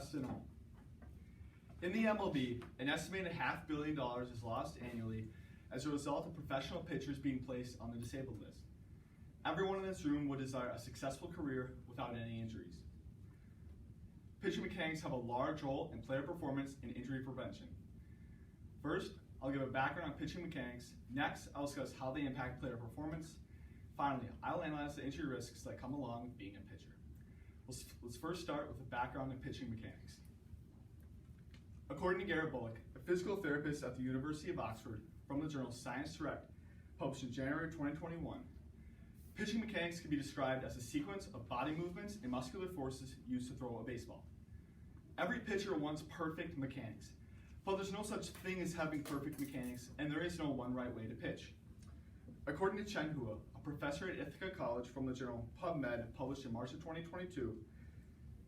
Preston O. In the MLB, an estimated $500 million is lost annually as a result of professional pitchers being placed on the disabled list. Everyone in this room would desire a successful career without any injuries. Pitching mechanics have a large role in player performance and injury prevention. First, I'll give a background on pitching mechanics. Next, I'll discuss how they impact player performance. Finally, I'll analyze the injury risks that come along with being a pitcher. Let's first start with a background in pitching mechanics. According to Garrett Bullock, a physical therapist at the University of Oxford, from the journal Science Direct, published in January 2021, pitching mechanics can be described as a sequence of body movements and muscular forces used to throw a baseball. Every pitcher wants perfect mechanics, but there's no such thing as having perfect mechanics, and there is no one right way to pitch. According to Chen Hua, a professor at Ithaca College from the journal PubMed, published in March of 2022,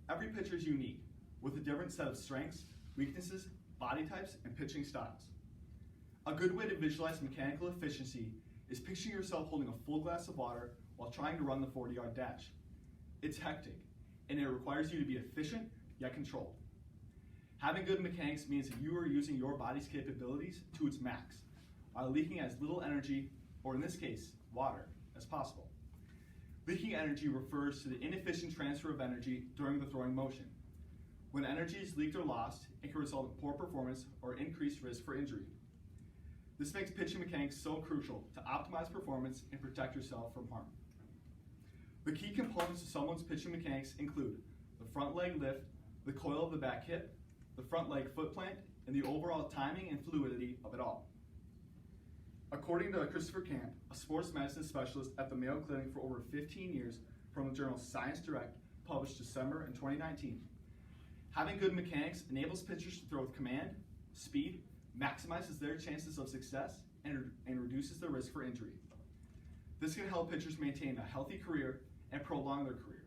every pitcher is unique, with a different set of strengths, weaknesses, body types, and pitching styles. A good way to visualize mechanical efficiency is picturing yourself holding a full glass of water while trying to run the 40-yard dash. It's hectic, and it requires you to be efficient yet controlled. Having good mechanics means that you are using your body's capabilities to its max, while leaking as little energy, or in this case, water, as possible. Leaking energy refers to the inefficient transfer of energy during the throwing motion. When energy is leaked or lost, it can result in poor performance or increased risk for injury. This makes pitching mechanics so crucial to optimize performance and protect yourself from harm. The key components of someone's pitching mechanics include the front leg lift, the coil of the back hip, the front leg foot plant, and the overall timing and fluidity of it all. According to Christopher Camp, a sports medicine specialist at the Mayo Clinic for over 15 years, from the journal Science Direct, published December in 2019, having good mechanics enables pitchers to throw with command, speed, maximizes their chances of success, and reduces the risk for injury. This can help pitchers maintain a healthy career and prolong their career.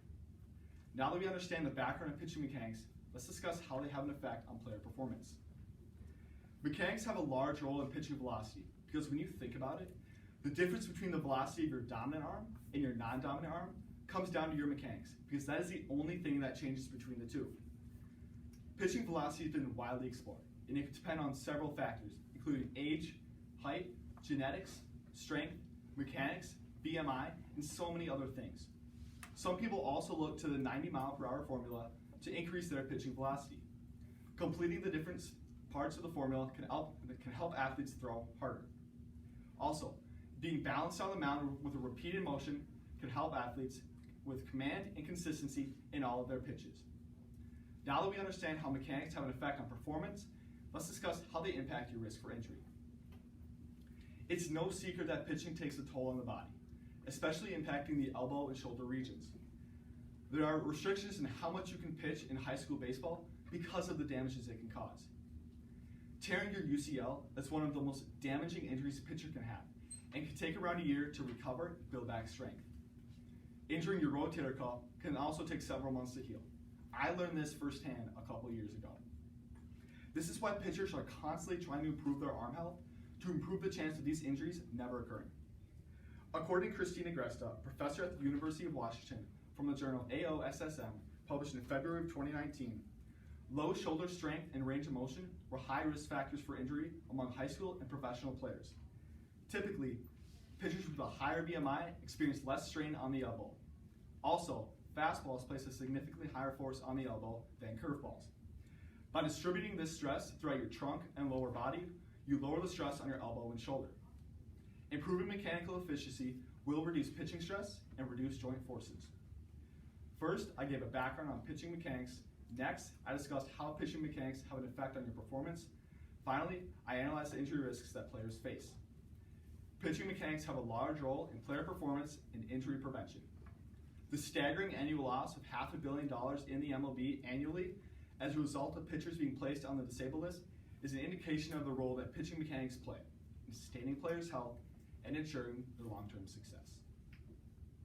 Now that we understand the background of pitching mechanics, let's discuss how they have an effect on player performance. Mechanics have a large role in pitching velocity because when you think about it, the difference between the velocity of your dominant arm and your non-dominant arm comes down to your mechanics, because that is the only thing that changes between the two. Pitching velocity has been widely explored, and it can depend on several factors, including age, height, genetics, strength, mechanics, BMI, and so many other things. Some people also look to the 90-mile-per-hour formula to increase their pitching velocity. Completing the different parts of the formula can help athletes throw harder. Also, being balanced on the mound with a repeated motion can help athletes with command and consistency in all of their pitches. Now that we understand how mechanics have an effect on performance, let's discuss how they impact your risk for injury. It's no secret that pitching takes a toll on the body, especially impacting the elbow and shoulder regions. There are restrictions in how much you can pitch in high school baseball because of the damages it can cause. Tearing your UCL is one of the most damaging injuries a pitcher can have, and can take around a year to recover and build back strength. Injuring your rotator cuff can also take several months to heal. I learned this firsthand a couple years ago. This is why pitchers are constantly trying to improve their arm health to improve the chance of these injuries never occurring. According to Christina Gresta, professor at the University of Washington, from the journal AOSSM, published in February of 2019, low shoulder strength and range of motion were high risk factors for injury among high school and professional players. Typically, pitchers with a higher BMI experience less strain on the elbow. Also, fastballs place a significantly higher force on the elbow than curveballs. By distributing this stress throughout your trunk and lower body, you lower the stress on your elbow and shoulder. Improving mechanical efficiency will reduce pitching stress and reduce joint forces. First, I gave a background on pitching mechanics. Next, I discussed how pitching mechanics have an effect on your performance. Finally, I analyzed the injury risks that players face. Pitching mechanics have a large role in player performance and injury prevention. The staggering annual loss of $500 million in the MLB annually as a result of pitchers being placed on the disabled list is an indication of the role that pitching mechanics play in sustaining players' health and ensuring their long-term success.